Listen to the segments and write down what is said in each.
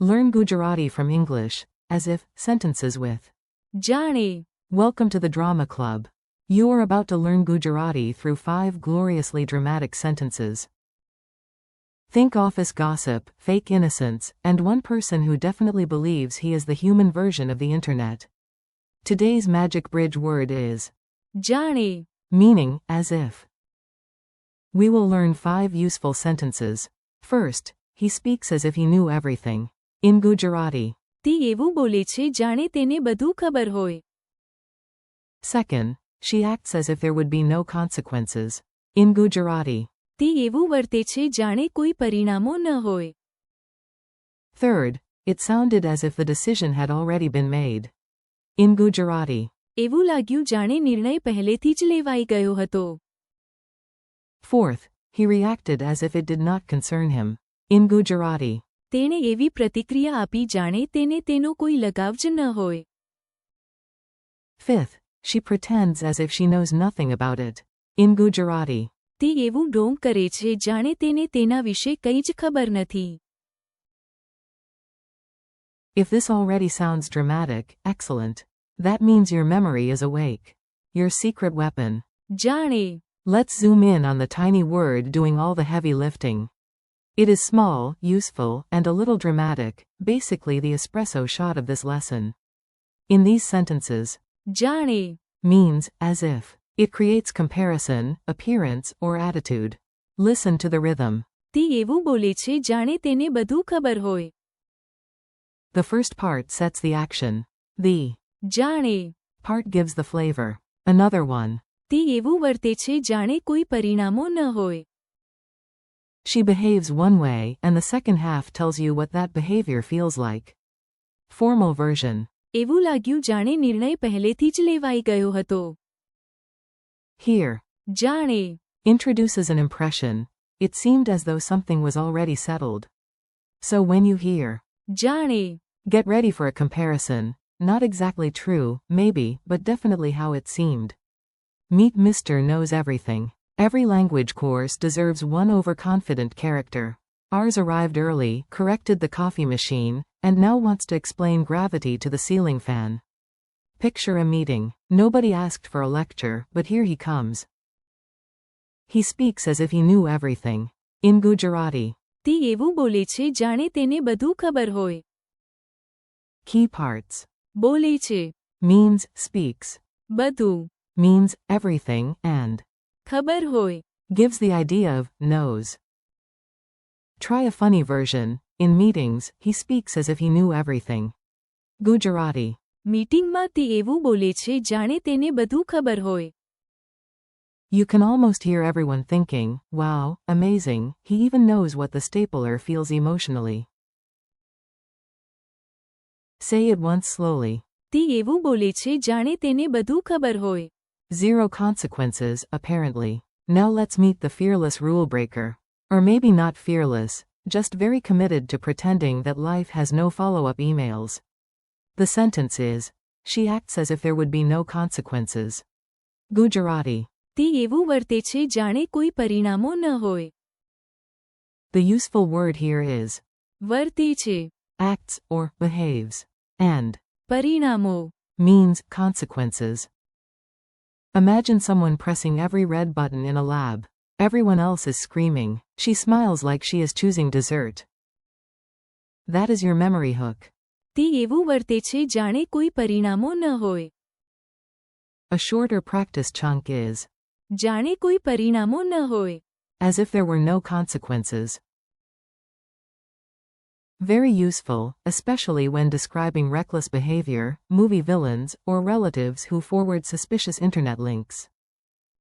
Learn Gujarati from English, as if, sentences with. જાણે. Welcome to the drama club. You are about to learn Gujarati through 5 gloriously dramatic sentences. Think office gossip, fake innocence, and one person who definitely believes he is the human version of the internet. Today's magic bridge word is જાણે. meaning, as if. We will learn 5 useful sentences. First, he speaks as if he knew everything. In Gujarati. તે એવું બોલે છે જાણે તેને બધું ખબર હોય. Second, she acts as if there would be no consequences. In Gujarati. તે એવું વર્તે છે જાણે કોઈ પરિણામો ન હોય. Third, it sounded as if the decision had already been made. In Gujarati. એવું લાગ્યું જાણે નિર્ણય પહેલેથી જ લેવાઈ ગયો હતો. Fourth, he reacted as if it did not concern him. In Gujarati. તેણે એવી પ્રતિક્રિયા આપી જાણે તેને તેનો કોઈ લગાવ જ ન હોય. Fifth, she pretends as if she knows nothing about it. In Gujarati. તે એવું ઢોંગ કરે છે જાણે તેને તેના વિશે કંઈ જ ખબર નથી. If this already sounds dramatic, excellent. That means your memory is awake. Your secret weapon. જાણે. Let's zoom in on the tiny word doing all the heavy lifting. It is small, useful, and a little dramatic, basically the espresso shot of this lesson. In these sentences, જાણે. means, as if. It creates comparison, appearance, or attitude. Listen to the rhythm. તે એવું બોલે છે જાણે તેને બધું ખબર હોય. The first part sets the action. The જાણે. part gives the flavor. Another one. તે એવું વર્તે છે જાણે કોઈ પરિણામો ન હોય. She behaves one way, and the second half tells you what that behavior feels like. Formal version. એવું લાગ્યું જાણે નિર્ણય પહેલેથી જ લેવાઈ ગયો હતો. Here. જાણે. Introduces an impression. It seemed as though something was already settled. So when you hear, જાણે. get ready for a comparison. Not exactly true, maybe, but definitely how it seemed. Meet Mr. Knows Everything. Every language course deserves one overconfident character. Ours arrived early, corrected the coffee machine, and now wants to explain gravity to the ceiling fan. Picture a meeting. Nobody asked for a lecture, but here he comes. He speaks as if he knew everything. In Gujarati. તે એવું બોલે છે જાણે તેને બધું ખબર હોય. Key parts. બોલે છે. Means, speaks. બધું. Means, everything, and. ખબર હોય. Gives the idea of, knows. Try a funny version. In meetings, he speaks as if he knew everything. Gujarati. મીટિંગમાં તે એવું બોલે છે જાણે તેને બધું ખબર હોય. You can almost hear everyone thinking, wow, amazing, he even knows what the stapler feels emotionally. Say it once slowly. તે એવું બોલે છે જાણે તેને બધું ખબર હોય. Zero consequences, apparently. Now let's meet the fearless rule breaker. Or maybe not fearless, just very committed to pretending that life has no follow-up emails. The sentence is, she acts as if there would be no consequences. Gujarati. તે એવું વર્તે છે જાણે કોઈ પરિણામો ન હોય. The useful word here is વર્તે છે. acts or behaves. And પરિણામો. means consequences. Imagine someone pressing every red button in a lab. Everyone else is screaming. She smiles like she is choosing dessert. That is your memory hook. તે એવું વર્તે છે જાણે કોઈ પરિણામો ન હોય. A shorter practice chunk is જાણે કોઈ પરિણામો ન હોય. as if there were no consequences. Very useful, especially when describing reckless behavior, movie villains, or relatives who forward suspicious internet links.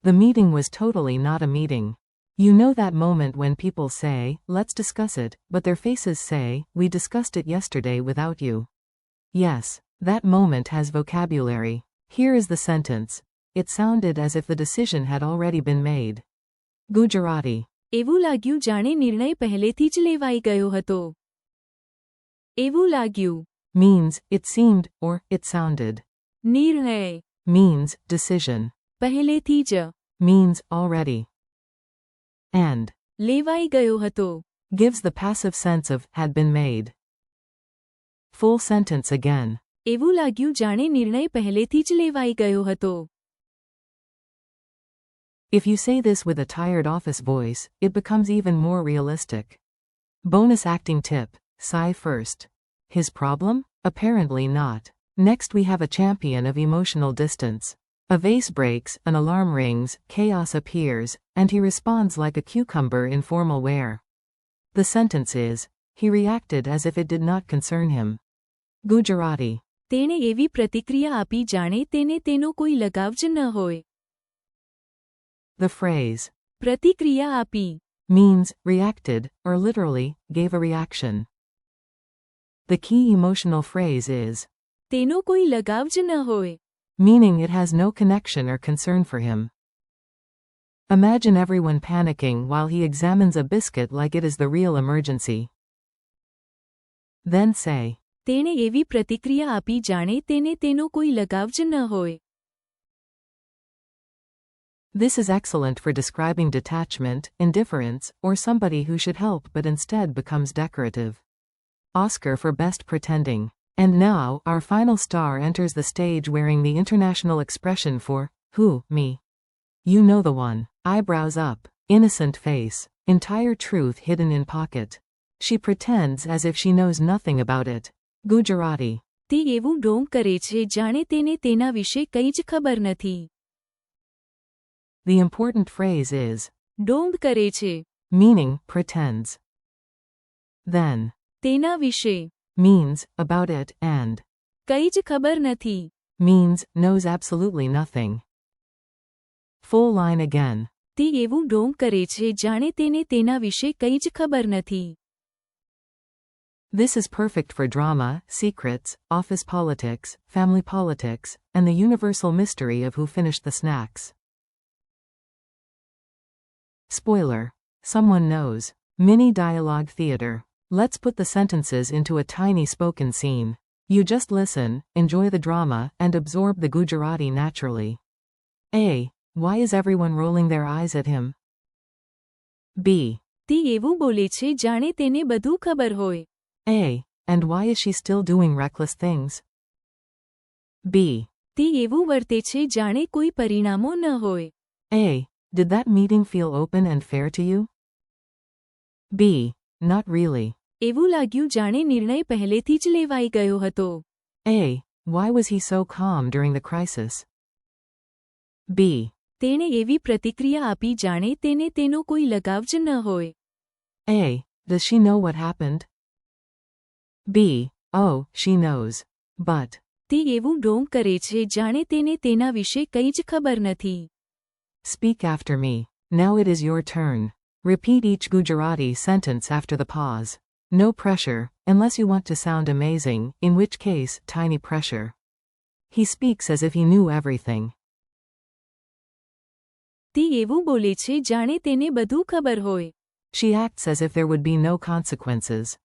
The meeting was totally not a meeting. You know that moment when people say, let's discuss it, but their faces say, we discussed it yesterday without you. Yes, that moment has vocabulary. Here is the sentence. It sounded as if the decision had already been made. Gujarati. એવું લાગ્યું જાણે નિર્ણય પહેલેથી જ લેવાઈ ગયો હતો. એવું લાગ્યું. Means, it seemed, or, it sounded. નિર્ણય. Means, decision. પહેલેથી જ. Means, already. And લેવાઈ ગયો હતો. gives the passive sense of, had been made. Full sentence again. એવું લાગ્યું જાણે નિર્ણય પહેલેથી જ લેવાઈ ગયો હતો. If you say this with a tired office voice, it becomes even more realistic. Bonus acting tip: sigh first. His problem? Apparently not. Next we have a champion of emotional distance. A vase breaks, an alarm rings, chaos appears, and he responds like a cucumber in formal wear. The sentence is, he reacted as if it did not concern him. Gujarati. તેણે એવી પ્રતિક્રિયા આપી જાણે તેને તેનો કોઈ લગાવ જ ન હોય. The phrase પ્રતિક્રિયા આપી means reacted, or literally, gave a reaction. The key emotional phrase is તેનો કોઈ લગાવ જ ન હોય. meaning it has no connection or concern for him. Imagine everyone panicking while he examines a biscuit like it is the real emergency. Then say, તેણે એવી પ્રતિક્રિયા આપી જાણે તેને તેનો કોઈ લગાવ જ ન હોય. This is excellent for describing detachment, indifference, or somebody who should help but instead becomes decorative. Oscar for best pretending. And now, our final star enters the stage wearing the international expression for, who, me. You know the one. Eyebrows up. Innocent face. Entire truth hidden in pocket. She pretends as if she knows nothing about it. Gujarati. તે એવું ઢોંગ કરે છે જાણે તેને તેના વિશે કંઈ જ ખબર નથી. The important phrase is ઢોંગ કરે છે. meaning pretends. Then તેના વિશે means about it, and કંઈ જ ખબર નથી. means knows absolutely nothing. Full line again. તે એવું ઢોંગ કરે છે જાણે તેને તેના વિશે કંઈ જ ખબર નથી. This is perfect for drama, secrets, office politics, family politics, and the universal mystery of who finished the snacks. Spoiler. Someone knows. Mini dialogue theater. Let's put the sentences into a tiny spoken scene. You just listen, enjoy the drama, and absorb the Gujarati naturally. A. Why is everyone rolling their eyes at him? B. તે એવું બોલે છે જાણે તેને બધું ખબર હોય. A. And why is she still doing reckless things? B. તે એવું વર્તે છે જાણે કોઈ પરિણામો ન હોય. A. Did that meeting feel open and fair to you? B. Not really. એવું લાગ્યું જાણે નિર્ણય પહેલેથી જ લેવાઈ ગયો હતો. A. Why was he so calm during the crisis? B. તેણે એવી પ્રતિક્રિયા આપી જાણે તેને તેનો કોઈ લગાવ જ ન હોય. A. Does she know what happened? B. Oh, she knows. But તે એવું ઢોંગ કરે છે જાણે તેને તેના વિશે કંઈ જ ખબર નથી. speak after me. Now it is your turn. Repeat each Gujarati sentence after the pause. No pressure, unless you want to sound amazing, in which case, tiny pressure. He speaks as if he knew everything. તે એવું બોલે છે જાણે તેને બધું ખબર હોય. She acts as if there would be no consequences.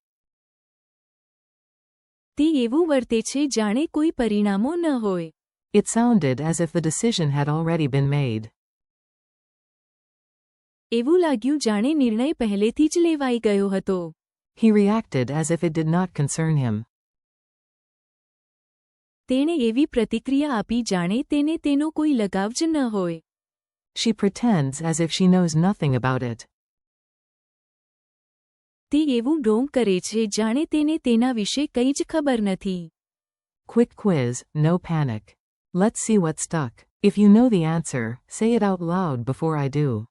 તે એવું વર્તે છે જાણે કોઈ પરિણામો ન હોય. It sounded as if the decision had already been made. એવું લાગ્યું જાણે નિર્ણય પહેલેથી જ લેવાઈ ગયો હતો. He reacted as if it did not concern him. તેણે એવી પ્રતિક્રિયા આપી જાણે તેને તેનો કોઈ લગાવ જ ન હોય. She pretends as if she knows nothing about it. તે એવું ઢોંગ કરે છે જાણે તેને તેના વિશે કંઈ જ ખબર નથી. Quick quiz, no panic. Let's see what stuck. If you know the answer, say it out loud before I do.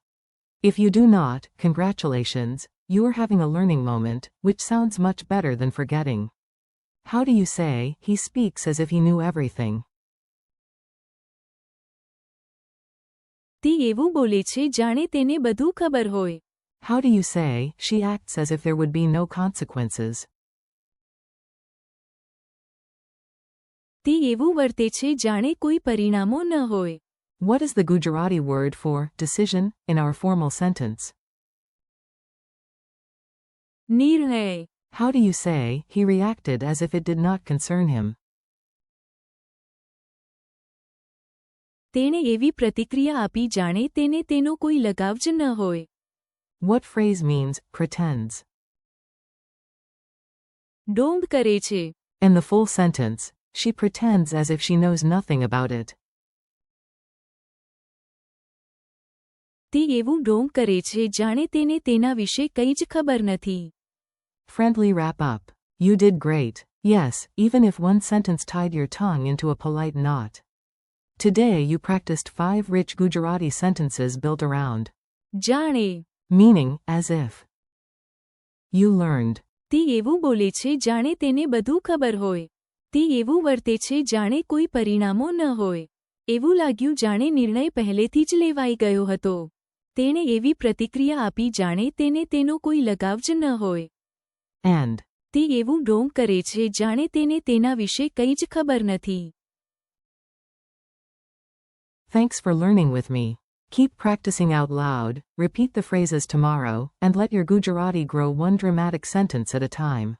If you do not, congratulations, you are having a learning moment, which sounds much better than forgetting. How do you say, he speaks as if he knew everything? તે એવું બોલે છે જાણે તેને બધું ખબર હોય. How do you say, she acts as if there would be no consequences? તે એવું વર્તે છે જાણે કોઈ પરિણામો ન હોય. What is the Gujarati word for decision in our formal sentence? નિર્ણય. How do you say, he reacted as if it did not concern him? તેણે એવી પ્રતિક્રિયા આપી જાણે તેને તેનો કોઈ લગાવ જ ન હોય. What phrase means pretends? ઢોંગ કરે છે. In the full sentence, she pretends as if she knows nothing about it. તે એવું ઢોંગ કરે છે જાણે તેને તેના વિશે કંઈ જ ખબર નથી. Friendly wrap up. You did great. Yes, even if one sentence tied your tongue into a polite knot. Today you practiced 5 rich Gujarati sentences built around. જાણે. Meaning, as if. You learned. તે એવું બોલે છે જાણે તેને બધું ખબર હોય. તે એવું વર્તે છે જાણે કોઈ પરિણામો ન હોય. એવું લાગ્યું જાણે નિર્ણય પહેલેથી જ લેવાઈ ગયો હતો. તેણે એવી પ્રતિક્રિયા આપી જાણે તેને તેનો કોઈ લગાવ જ ન હોય. And. તે એવું ઢોંગ કરે છે જાણે તેને તેના વિશે કંઈ જ ખબર નથી. Thanks for learning with me. Keep practicing out loud, repeat the phrases tomorrow, and let your Gujarati grow one dramatic sentence at a time.